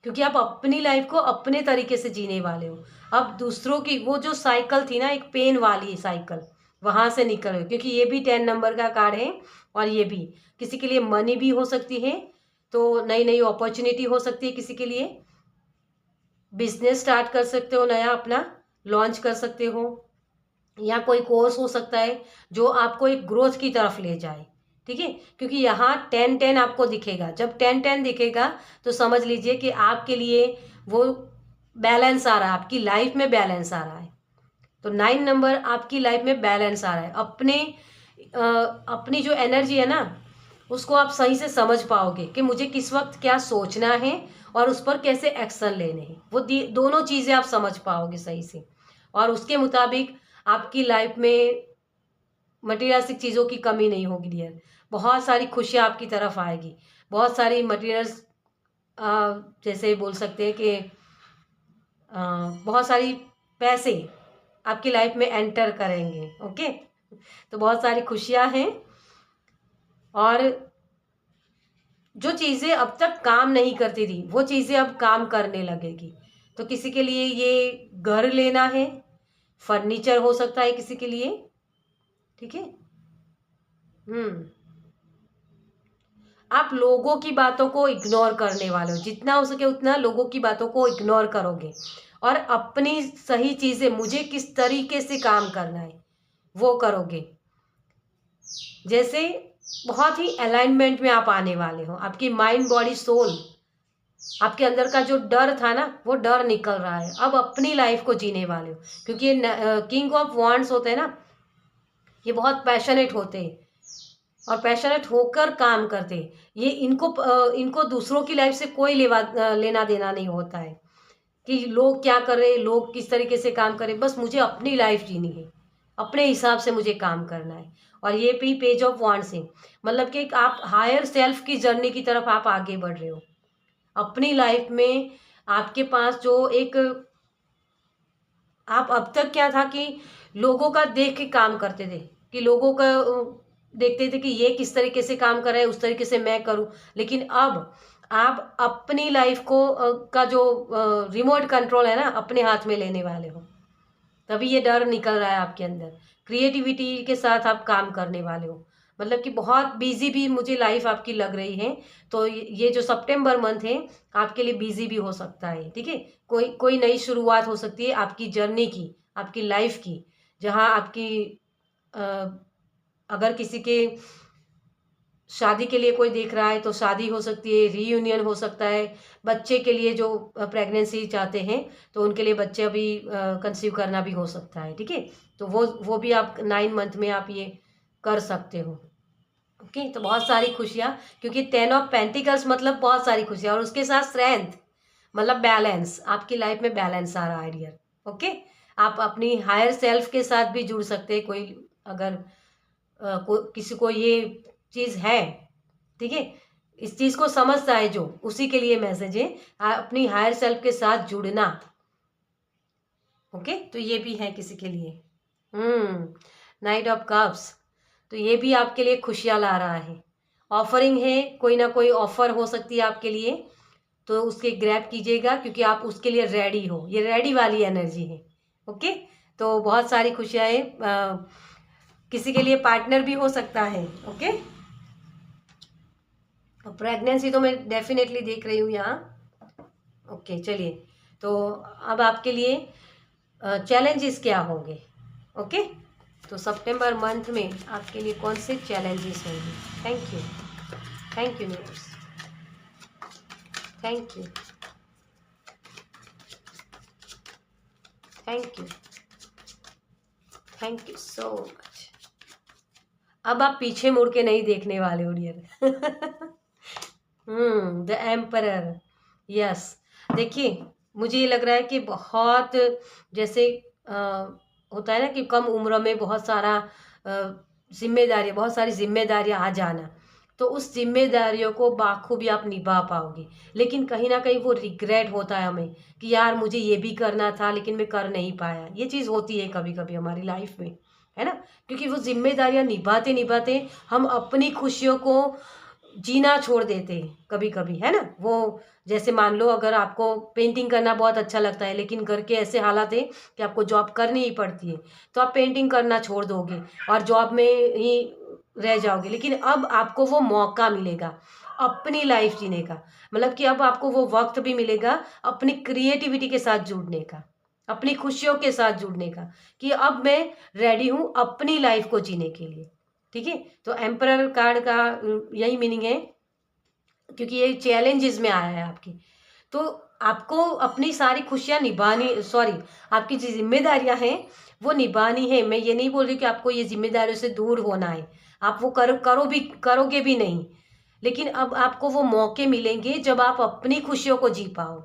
क्योंकि आप अपनी लाइफ को अपने तरीके से जीने वाले हो। अब दूसरों की वो जो साइकिल थी ना, एक पेन वाली साइकिल, वहाँ से निकल रहे हो, क्योंकि ये भी 10 नंबर का कार्ड है, और ये भी किसी के लिए मनी भी हो सकती है, तो नई नई अपॉर्चुनिटी हो सकती है, किसी के लिए बिजनेस स्टार्ट कर सकते हो, नया अपना लॉन्च कर सकते हो, या कोई कोर्स हो सकता है जो आपको एक ग्रोथ की तरफ ले जाए, ठीक है, क्योंकि यहाँ 10-10 आपको दिखेगा। जब 10-10 दिखेगा तो समझ लीजिए कि आपके लिए वो बैलेंस आ रहा है, आपकी लाइफ में बैलेंस आ रहा है। तो 9 नंबर आपकी लाइफ में बैलेंस आ रहा है। अपनी जो एनर्जी है ना, उसको आप सही से समझ पाओगे कि मुझे किस वक्त क्या सोचना है और उस पर कैसे एक्शन लेने हैं। वो दोनों चीज़ें आप समझ पाओगे सही से, और उसके मुताबिक आपकी लाइफ में मटेरियलिस्टिक चीज़ों की कमी नहीं होगी डियर। बहुत सारी खुशियाँ आपकी तरफ आएगी, बहुत सारी मटेरियल्स, जैसे बोल सकते हैं कि बहुत सारी पैसे आपकी लाइफ में एंटर करेंगे। ओके, तो बहुत सारी खुशियाँ हैं, और जो चीज़ें अब तक काम नहीं करती थी वो चीज़ें अब काम करने लगेगी। तो किसी के लिए ये घर लेना है, फर्नीचर हो सकता है किसी के लिए, ठीक है। आप लोगों की बातों को इग्नोर करने वाले हो, जितना हो सके उतना लोगों की बातों को इग्नोर करोगे, और अपनी सही चीज़ें, मुझे किस तरीके से काम करना है वो करोगे। जैसे बहुत ही अलाइनमेंट में आप आने वाले हो, आपकी माइंड बॉडी सोल, आपके अंदर का जो डर था ना वो डर निकल रहा है, अब अपनी लाइफ को जीने वाले हो। क्योंकि ये किंग ऑफ वांड्स होते हैं ना, ये बहुत पैशनेट होते हैं और पैशनेट होकर काम करते हैं। ये इनको दूसरों की लाइफ से कोई लेना देना नहीं होता है कि लोग क्या कर रहे हैं, लोग किस तरीके से काम करें, बस मुझे अपनी लाइफ जीनी है, अपने हिसाब से मुझे काम करना है। और ये भी पेज ऑफ वांड्स है, मतलब कि आप हायर सेल्फ की जर्नी की तरफ आप आगे बढ़ रहे हो अपनी लाइफ में। आपके पास जो एक, आप अब तक क्या था कि लोगों का देख के काम करते थे, कि लोगों का देखते थे कि ये किस तरीके से काम कर रहा है, उस तरीके से मैं करूं। लेकिन अब आप अपनी लाइफ को का जो रिमोट कंट्रोल है ना अपने हाथ में लेने वाले हो, तभी ये डर निकल रहा है आपके अंदर। क्रिएटिविटी के साथ आप काम करने वाले हो, मतलब कि बहुत बिजी भी मुझे लाइफ आपकी लग रही है। तो ये जो सितंबर मंथ है आपके लिए बिजी भी हो सकता है, ठीक है। कोई कोई नई शुरुआत हो सकती है आपकी जर्नी की, आपकी लाइफ की, जहाँ आपकी अ, अगर किसी के शादी के लिए कोई देख रहा है तो शादी हो सकती है, रीयूनियन हो सकता है। बच्चे के लिए जो प्रेगनेंसी चाहते हैं तो उनके लिए बच्चे अभी कंसीव करना भी हो सकता है, ठीक है। तो वो भी आप 9 मंथ में आप ये कर सकते हो। ओके, तो बहुत सारी खुशियाँ, क्योंकि 10 ऑफ पेंटिकल्स मतलब बहुत सारी खुशियाँ, और उसके साथ स्ट्रेंथ मतलब बैलेंस, आपकी लाइफ में बैलेंस आ रहा है डियर। ओके, आप अपनी हायर सेल्फ के साथ भी जुड़ सकते हैं। कोई अगर किसी को ये चीज़ है, ठीक है, इस चीज़ को समझता है जो, उसी के लिए मैसेज है अपनी हायर सेल्फ के साथ जुड़ना। ओके, तो ये भी है किसी के लिए। नाइट ऑफ कप्स, तो ये भी आपके लिए खुशियाँ ला रहा है। ऑफरिंग है, कोई ना कोई ऑफर हो सकती है आपके लिए, तो उसके ग्रैब कीजिएगा क्योंकि आप उसके लिए रेडी हो। ये रेडी वाली एनर्जी है। ओके, तो बहुत सारी खुशियाँ हैं। किसी के लिए पार्टनर भी हो सकता है। ओके, प्रेगनेंसी तो मैं डेफिनेटली देख रही हूँ यहाँ। ओके, चलिए, तो अब आपके लिए चैलेंजेस क्या होंगे। ओके, तो सितंबर मंथ में आपके लिए कौन से चैलेंजेस होंगे। Thank you, thank you news, thank you, thank you, thank you so much. अब आप पीछे मुड़ के नहीं देखने वाले हो डियर। The emperor, yes. देखिए, मुझे ये लग रहा है कि बहुत, जैसे होता है ना कि कम उम्र में बहुत सारा जिम्मेदारी, बहुत सारी जिम्मेदारियां आ जाना, तो उस जिम्मेदारियों को बाखूबी आप निभा पाओगे। लेकिन कहीं ना कहीं वो रिग्रेट होता है हमें कि यार मुझे ये भी करना था लेकिन मैं कर नहीं पाया। ये चीज़ होती है कभी कभी हमारी लाइफ में, है ना। क्योंकि वो जिम्मेदारियां निभाते निभाते हम अपनी खुशियों को जीना छोड़ देते हैं कभी कभी, है ना। वो जैसे मान लो अगर आपको पेंटिंग करना बहुत अच्छा लगता है लेकिन घर के ऐसे हालात है कि आपको जॉब करनी ही पड़ती है, तो आप पेंटिंग करना छोड़ दोगे और जॉब में ही रह जाओगे। लेकिन अब आपको वो मौका मिलेगा अपनी लाइफ जीने का, मतलब कि अब आपको वो वक्त भी मिलेगा अपनी क्रिएटिविटी के साथ जुड़ने का, अपनी खुशियों के साथ जुड़ने का, कि अब मैं रेडी हूँ अपनी लाइफ को जीने के लिए, ठीक है। तो एम्परर कार्ड का यही मीनिंग है, क्योंकि ये चैलेंजेस में आया है आपकी। तो आपको अपनी सारी खुशियां निभानी, सॉरी, आपकी जो जिम्मेदारियां हैं वो निभानी है। मैं ये नहीं बोल रही कि आपको ये जिम्मेदारियों से दूर होना है, आप वो करोगे भी नहीं। लेकिन अब आपको वो मौके मिलेंगे जब आप अपनी खुशियों को जी पाओ।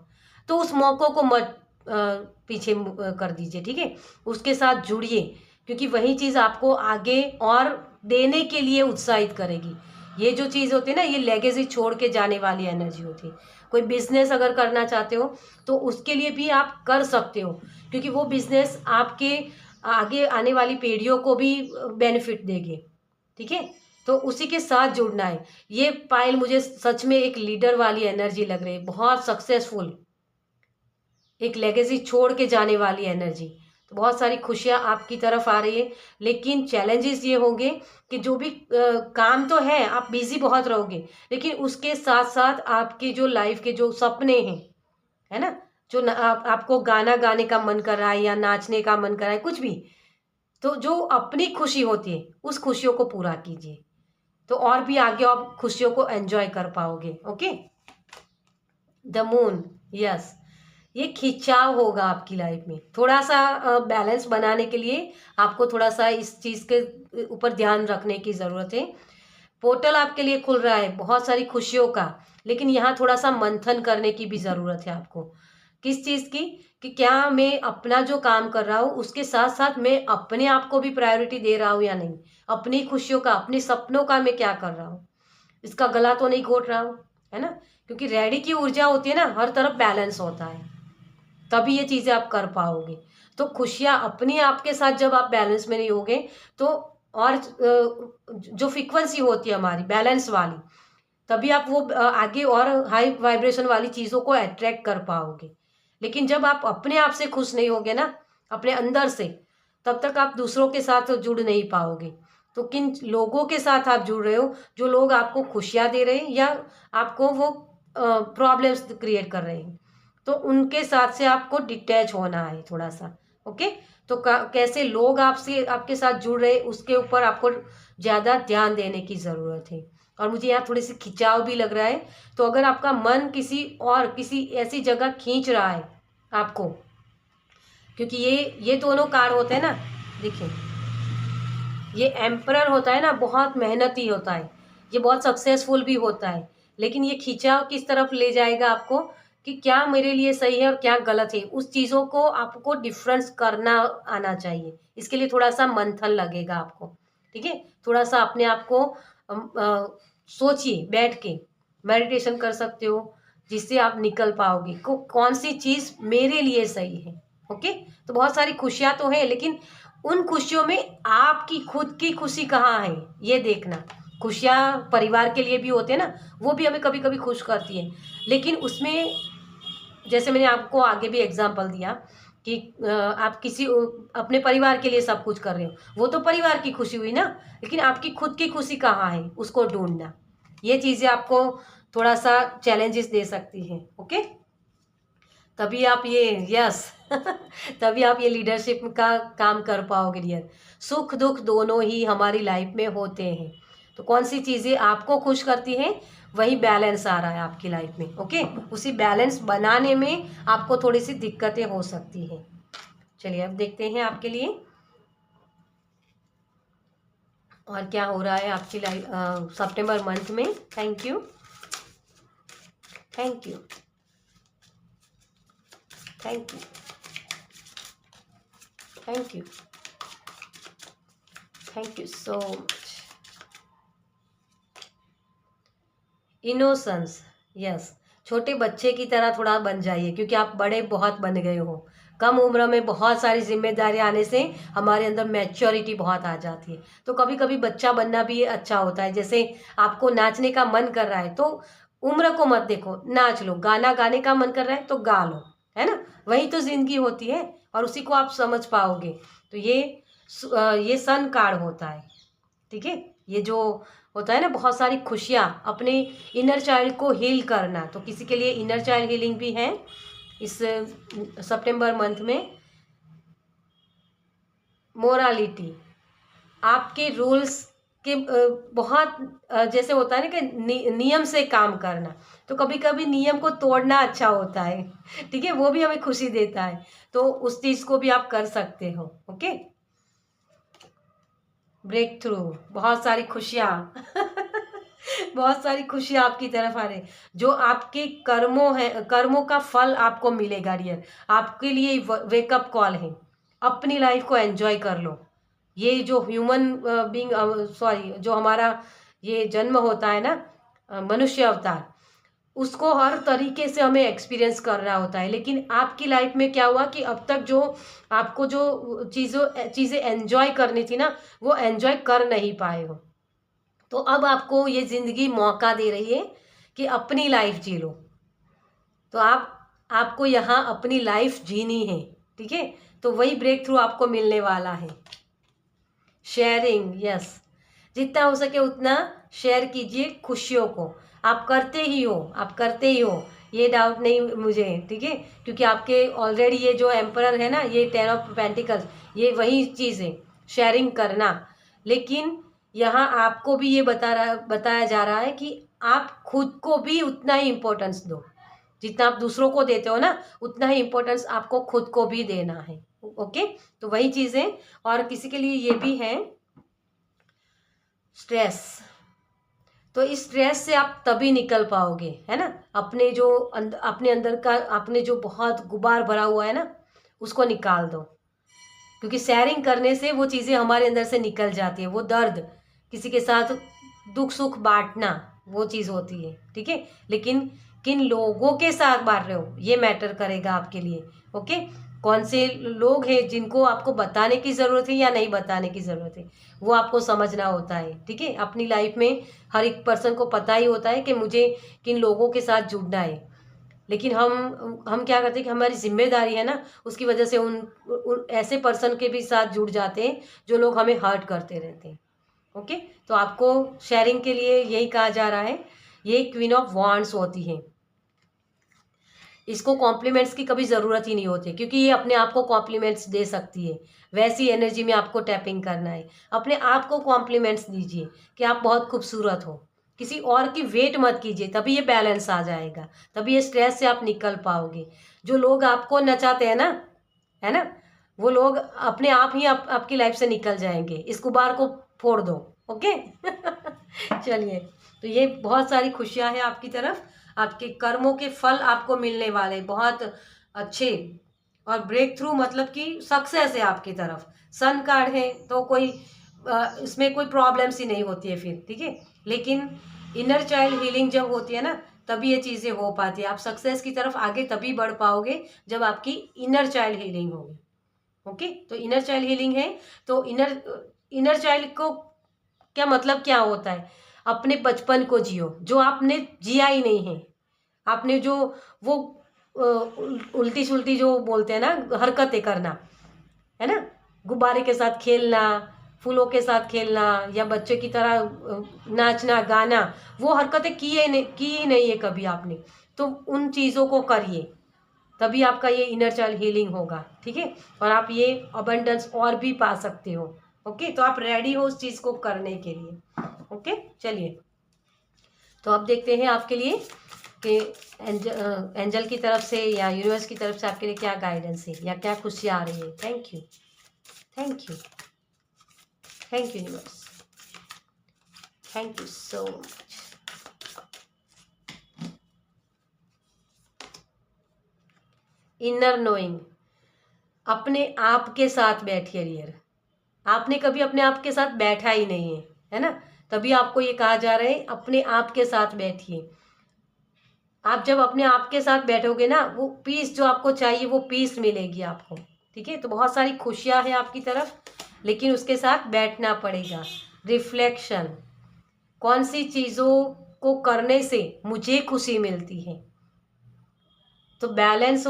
तो उस मौक़ों को मत पीछे कर दीजिए, ठीक है? उसके साथ जुड़िए, क्योंकि वही चीज़ आपको आगे और देने के लिए उत्साहित करेगी। ये जो चीज़ होती है ना, ये लेगेसी छोड़ के जाने वाली एनर्जी होती है। कोई बिज़नेस अगर करना चाहते हो तो उसके लिए भी आप कर सकते हो, क्योंकि वो बिज़नेस आपके आगे आने वाली पीढ़ियों को भी बेनिफिट देगी, ठीक है? तो उसी के साथ जुड़ना है। ये पायल मुझे सच में एक लीडर वाली एनर्जी लग रही है, बहुत सक्सेसफुल, एक लेगेसी छोड़ के जाने वाली एनर्जी। तो बहुत सारी खुशियाँ आपकी तरफ आ रही है, लेकिन चैलेंजेस ये होंगे कि जो भी काम तो है, आप बिज़ी बहुत रहोगे, लेकिन उसके साथ-साथ आपकी जो लाइफ़ के जो सपने हैं, है ना? जो न आपको गाना गाने का मन कर रहा है या नाचने का मन कर रहा है, कुछ भी, तो जो अपनी खुशी होती है, उस खुशियों को पूरा कीजिए। तो और भी आगे आप खुशियों को एन्जॉय कर पाओगे, ओके? The moon, yes. ये खिंचाव होगा आपकी लाइफ में। थोड़ा-सा बैलेंस बनाने के लिए आपको थोड़ा-सा इस चीज़ के ऊपर ध्यान रखने की ज़रूरत है। पोर्टल आपके लिए खुल रहा है बहुत सारी खुशियों का, लेकिन यहाँ थोड़ा-सा मंथन करने की भी ज़रूरत है आपको। किस चीज़ की? कि क्या मैं अपना जो काम कर रहा हूँ, उसके साथ-साथ मैं अपने आप को भी प्रायोरिटी दे रहा हूँ या नहीं? अपनी खुशियों का, अपने सपनों का मैं क्या कर रहा हूँ? इसका गला तो नहीं घोट रहा हूँ, है ना? क्योंकि रेडी की ऊर्जा होती है ना, हर तरफ बैलेंस होता है। तभी ये चीज़ें आप कर पाओगे। तो खुशियाँ अपनी आपके साथ जब आप बैलेंस में नहीं होगे, तो और जो फ्रीक्वेंसी होती है हमारी बैलेंस वाली, तभी आप वो आगे और हाई वाइब्रेशन वाली चीज़ों को अट्रैक्ट कर पाओगे। लेकिन जब आप अपने आप से खुश नहीं होगे ना, अपने अंदर से, तब तक आप दूसरों के साथ जुड़ नहीं पाओगे। तो किन लोगों के साथ आप जुड़ रहे हो, जो लोग आपको खुशियाँ दे रहे हैं या आपको वो प्रॉब्लम्स क्रिएट कर रहे हैं, तो उनके साथ से आपको डिटैच होना है थोड़ा-सा, ओके? तो कैसे लोग आपसे आपके साथ जुड़ रहे हैं, उसके ऊपर आपको ज़्यादा ध्यान देने की ज़रूरत है। और मुझे यहाँ थोड़ी-सी खिंचाव भी लग रहा है, तो अगर आपका मन किसी ऐसी जगह खींच रहा है आपको, क्योंकि ये दोनों कार्ड होते हैं ना, देखिए, ये एम्परर होता है ना, बहुत मेहनती होता है, ये बहुत सक्सेसफुल भी होता है, लेकिन ये खिंचाव किस तरफ ले जाएगा आपको, कि क्या मेरे लिए सही है और क्या गलत है, उस चीज़ों को आपको डिफ़रेंस करना आना चाहिए। इसके लिए थोड़ा-सा मंथन लगेगा आपको, ठीक है? थोड़ा-सा अपने आप को सोचिए बैठ के, मेडिटेशन कर सकते हो, जिससे आप निकल पाओगे कौन-सी चीज़ मेरे लिए सही है, ओके? तो बहुत सारी खुशियाँ तो हैं, लेकिन उन खुशियों में आपकी खुद की खुशी कहाँ है, ये देखना। खुशियाँ परिवार के लिए भी होते हैं ना, वो भी हमें कभी-कभी खुश करती हैं। लेकिन उसमें, जैसे मैंने आपको आगे भी एग्ज़ाम्पल दिया कि आप अपने परिवार के लिए सब कुछ कर रहे हो, वो तो परिवार की खुशी हुई ना, लेकिन आपकी खुद की खुशी कहाँ है, उसको ढूँढना। ये चीज़ें आपको थोड़ा-सा चैलेंजेस दे सकती हैं, ओके? तभी आप ये यस तभी आप ये लीडरशिप का काम कर पाओगे डियर। सुख दुख दोनों ही हमारी लाइफ में होते हैं, तो कौन सी चीज़ें आपको खुश करती हैं, वही बैलेंस आ रहा है आपकी लाइफ में, ओके? उसी बैलेंस बनाने में आपको थोड़ी सी दिक्कतें हो सकती हैं। चलिए अब देखते हैं आपके लिए और क्या हो रहा है आपकी लाइफ सितंबर मंथ में। Thank you, thank you, thank you, thank you, thank you so much. Innocence, yes. छोटे बच्चे की तरह थोड़ा बन जाइए, क्योंकि आप बड़े बहुत बन गए हो। कम उम्र में बहुत सारी जिम्मेदारी आने से हमारे अंदर मैच्योरिटी बहुत आ जाती है। तो कभी कभी बच्चा बनना भी अच्छा होता है। जैसे आपको नाचने का मन कर रहा है, तो उम्र को मत देखो, नाच लो। गाना गाने का मन कर रहा है तो गा लो, है ना? वही तो जिंदगी होती है, और उसी को आप समझ पाओगे। तो ये सन कार्ड होता है, ठीक है? ये जो होता है ना, बहुत सारी खुशियाँ, अपने इनर चाइल्ड को हील करना। तो किसी के लिए इनर चाइल्ड हीलिंग भी है इस सितंबर मंथ में। मोरालिटी, आपके रूल्स के बहुत जैसे होता है ना कि नियम से काम करना। तो कभी कभी नियम को तोड़ना अच्छा होता है, ठीक है? वो भी हमें खुशी देता है, तो उस चीज़ को भी आप कर सकते हो, ओके? ब्रेक थ्रू, बहुत सारी खुशियाँ बहुत सारी खुशियाँ आपकी तरफ आ रही, जो आपके कर्मों का फल आपको मिलेगा डियर। आपके लिए वेकअप कॉल है, अपनी लाइफ को एंजॉय कर लो। ये जो ह्यूमन बीइंग, सॉरी, जो हमारा ये जन्म होता है ना, मनुष्य अवतार, उसको हर तरीके से हमें एक्सपीरियंस करना होता है। लेकिन आपकी लाइफ में क्या हुआ कि अब तक जो आपको जो चीज़ें एंजॉय करनी थी ना, वो एंजॉय कर नहीं पाए हो। तो अब आपको ये ज़िंदगी मौका दे रही है कि अपनी लाइफ जी लो। तो आपको यहाँ अपनी लाइफ जीनी है, ठीक है। तो वही ब्रेक थ्रू आपको मिलने वाला है। शेयरिंग, यस, जितना हो सके उतना शेयर कीजिए खुशियों को। आप करते ही हो, आप करते ही हो, ये डाउट नहीं मुझे, ठीक है। क्योंकि आपके ऑलरेडी ये जो एम्परर है ना, ये 10 ऑफ पेंटिकल्स, ये वही चीज़ है, शेयरिंग करना। लेकिन यहाँ आपको भी ये बताया जा रहा है कि आप खुद को भी उतना ही इम्पोर्टेंस दो। जितना आप दूसरों को देते हो ना, उतना ही इम्पोर्टेंस आपको खुद को भी देना है। ओके, तो वही चीज़ें। और किसी के लिए ये भी है स्ट्रेस, तो इस स्ट्रेस से आप तभी निकल पाओगे, है ना। अपने अंदर का आपने जो बहुत गुबार भरा हुआ है ना, उसको निकाल दो। क्योंकि शेयरिंग करने से वो चीज़ें हमारे अंदर से निकल जाती है। वो दर्द, किसी के साथ दुख सुख बांटना, वो चीज़ होती है, ठीक है। लेकिन किन लोगों के साथ बांट रहे हो, ये मैटर करेगा आपके लिए। ओके, कौन से लोग हैं जिनको आपको बताने की ज़रूरत है या नहीं बताने की ज़रूरत है, वो आपको समझना होता है, ठीक है। अपनी लाइफ में हर एक पर्सन को पता ही होता है कि मुझे किन लोगों के साथ जुड़ना है। लेकिन हम क्या करते हैं कि हमारी जिम्मेदारी है ना, उसकी वजह से उन ऐसे पर्सन के भी साथ जुड़ जाते हैं जो लोग हमें हर्ट करते रहते हैं। ओके, तो आपको शेयरिंग के लिए यही कहा जा रहा है। ये क्वीन ऑफ वॉन्ड्स होती है, इसको कॉम्प्लीमेंट्स की कभी ज़रूरत ही नहीं होती, क्योंकि ये अपने आप को कॉम्प्लीमेंट्स दे सकती है। वैसी एनर्जी में आपको टैपिंग करना है। अपने आप को कॉम्प्लीमेंट्स दीजिए कि आप बहुत खूबसूरत हो। किसी और की वेट मत कीजिए, तभी ये बैलेंस आ जाएगा, तभी ये स्ट्रेस से आप निकल पाओगे। जो लोग आपको नचाते हैं ना, है ना, वो लोग अपने आप ही आपकी लाइफ से निकल जाएंगे। इस गुबार को फोड़ दो। ओके चलिए, तो ये बहुत सारी खुशियां हैं आपकी तरफ। आपके कर्मों के फल आपको मिलने वाले बहुत अच्छे। और ब्रेक थ्रू मतलब कि सक्सेस है आपकी तरफ। सन कार्ड है तो कोई इसमें कोई प्रॉब्लम्स ही नहीं होती है फिर, ठीक है। लेकिन इनर चाइल्ड हीलिंग जब होती है ना, तभी ये चीज़ें हो पाती है। आप सक्सेस की तरफ आगे तभी बढ़ पाओगे जब आपकी इनर चाइल्ड हीलिंग होगी। ओके, तो इनर चाइल्ड हीलिंग है। तो इनर चाइल्ड को क्या मतलब क्या होता है? अपने बचपन को जियो जो आपने जिया ही नहीं है। आपने जो वो उल्टी सुल्टी जो बोलते हैं ना, हरकतें करना, है ना, गुब्बारे के साथ खेलना, फूलों के साथ खेलना, या बच्चे की तरह नाचना गाना, वो हरकतें की ही नहीं है कभी आपने। तो उन चीज़ों को करिए, तभी आपका ये इनर चाइल्ड हीलिंग होगा, ठीक है। और आप ये अबंडेंस और भी पा सकते हो। ओके, तो आप रेडी हो उस चीज़ को करने के लिए। ओके, चलिए, तो अब देखते हैं आपके लिए कि एंजल की तरफ से या यूनिवर्स की तरफ से आपके लिए क्या गाइडेंस है या क्या खुशियाँ आ रही है। Thank you, thank you, thank you universe, thank you so much. Inner knowing, अपने आप के साथ बैठिए डियर। आपने कभी अपने आप के साथ बैठा ही नहीं है ना, तभी आपको ये कहा जा रहा है अपने आप के साथ बैठिए। आप जब अपने आप के साथ बैठोगे ना, वो पीस जो आपको चाहिए वो पीस मिलेगी आपको, ठीक है। तो बहुत सारी खुशियां हैं आपकी तरफ, लेकिन उसके साथ बैठना पड़ेगा। रिफ्लेक्शन, कौन सी चीज़ों को करने से मुझे खुशी मिलती है। तो बैलेंस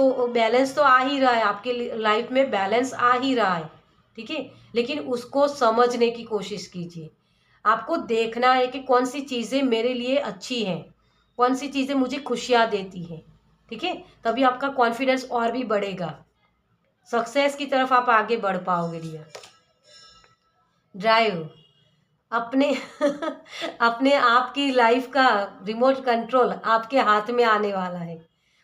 तो आ ही रहा है आपके लाइफ में, बैलेंस आ ही रहा है, ठीक है। लेकिन उसको समझने की कोशिश कीजिए। आपको देखना है कि कौन सी चीज़ें मेरे लिए अच्छी हैं, कौन सी चीज़ें मुझे खुशियाँ देती हैं, ठीक है। तभी आपका कॉन्फिडेंस और भी बढ़ेगा, सक्सेस की तरफ आप आगे बढ़ पाओगे डियर। ड्राइव, अपने अपने आप की लाइफ का रिमोट कंट्रोल आपके हाथ में आने वाला है।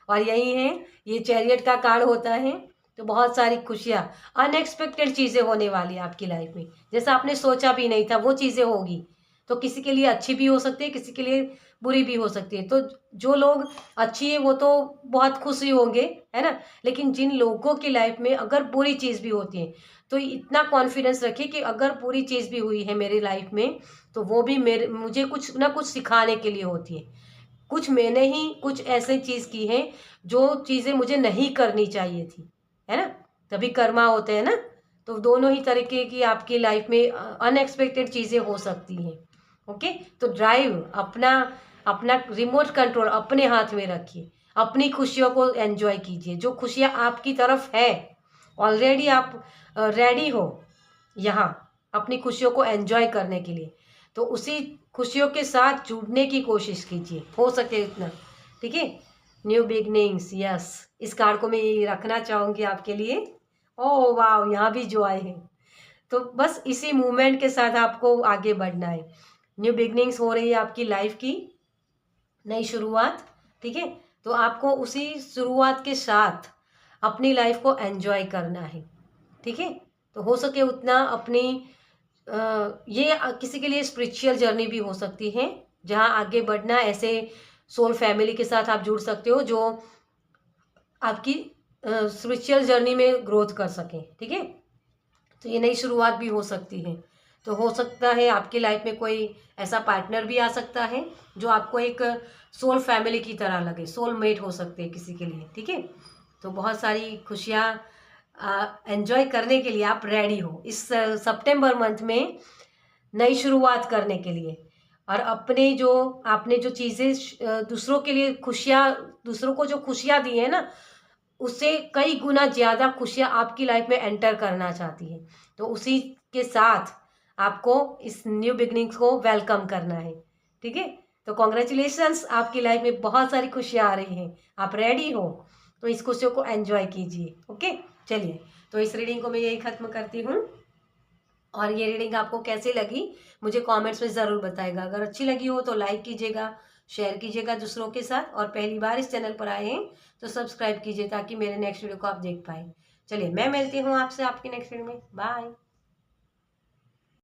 और यही है, ये चैरियट का कार्ड होता है। तो बहुत सारी खुशियाँ, अनएक्सपेक्टेड चीज़ें होने वाली है आपकी लाइफ में, जैसा आपने सोचा भी नहीं था वो चीज़ें होगी। तो किसी के लिए अच्छी भी हो सकती है, किसी के लिए बुरी भी हो सकती है। तो जो लोग अच्छी है वो तो बहुत खुश ही होंगे, है ना? लेकिन जिन लोगों की लाइफ में अगर बुरी चीज़ भी होती है, तो इतना कॉन्फिडेंस रखिए कि अगर बुरी चीज़ भी हुई है मेरी लाइफ में, तो वो भी मुझे कुछ ना कुछ सिखाने के लिए होती है। कुछ मैंने ही कुछ ऐसी चीज़ की है, जो चीज़ें मुझे नहीं करनी चाहिए थी, है ना? तभी कर्मा होते हैं ना? तो दोनों ही तरीके की आपकी लाइफ में अनएक्सपेक्टेड चीज़ें हो सकती हैं, ओके? तो ड्राइव अपना अपना रिमोट कंट्रोल अपने हाथ में रखिए, अपनी खुशियों को एन्जॉय कीजिए, जो खुशियाँ आपकी तरफ है, ऑलरेडी आप रेडी हो यहाँ अपनी खुशियों को एन्जॉय करने के लिए। तो उसी खुशियों के साथ जुड़ने की कोशिश कीजिए, हो सके उतना, ठीक है? न्यू बिगनिंग्स, यस, इस कार्ड को मैं ये रखना चाहूँगी आपके लिए। Oh wow! यहाँ भी जो आए हैं। तो बस इसी मूवमेंट के साथ आपको आगे बढ़ना है। न्यू बिगनिंग्स हो रही है आपकी लाइफ की, नई शुरुआत, ठीक है? तो आपको उसी शुरुआत के साथ अपनी लाइफ को एन्जॉय करना है, ठीक है? तो हो सके उतना अपनी ये किसी के लिए स्पिरिचुअल जर्नी भी हो सकती है, जहाँ आगे बढ़ना, ऐसे सोल फैमिली के साथ आप जुड़ सकते हो जो आपकी स्पिरिचुअल जर्नी में ग्रोथ कर सकें, ठीक है? तो ये नई शुरुआत भी हो सकती है। तो हो सकता है आपकी लाइफ में कोई ऐसा पार्टनर भी आ सकता है जो आपको एक सोल फैमिली की तरह लगे, सोलमेट हो सकते हैं किसी के लिए, ठीक है? तो बहुत सारी खुशियाँ एन्जॉय करने के लिए आप रेडी हो इस सितंबर मंथ में नई शुरुआत करने के लिए। और अपने जो आपने जो चीज़ें दूसरों के लिए खुशियाँ, दूसरों को जो खुशियाँ दी है ना, उससे कई गुना ज़्यादा खुशियाँ आपकी लाइफ में एंटर करना चाहती है। तो उसी के साथ आपको इस न्यू बिगिनिंग्स को वेलकम करना है, ठीक है? तो कांग्रेचुलेशंस, आपकी लाइफ में बहुत सारी खुशियाँ आ रही हैं। आप रेडी हो, तो इस खुशियों को एन्जॉय कीजिए, ओके? चलिए, तो इस रीडिंग को मैं यही ख़त्म करती हूँ। और ये रीडिंग आपको कैसी लगी मुझे कमेंट्स में ज़रूर बताइएगा। अगर अच्छी लगी हो तो लाइक कीजिएगा, शेयर कीजिएगा दूसरों के साथ, और पहली बार इस चैनल पर आए हैं तो सब्सक्राइब कीजिए ताकि मेरे नेक्स्ट वीडियो को आप देख पाएँ। चलिए, मैं मिलती हूँ आपसे आपकी नेक्स्ट वीडियो में। बाय।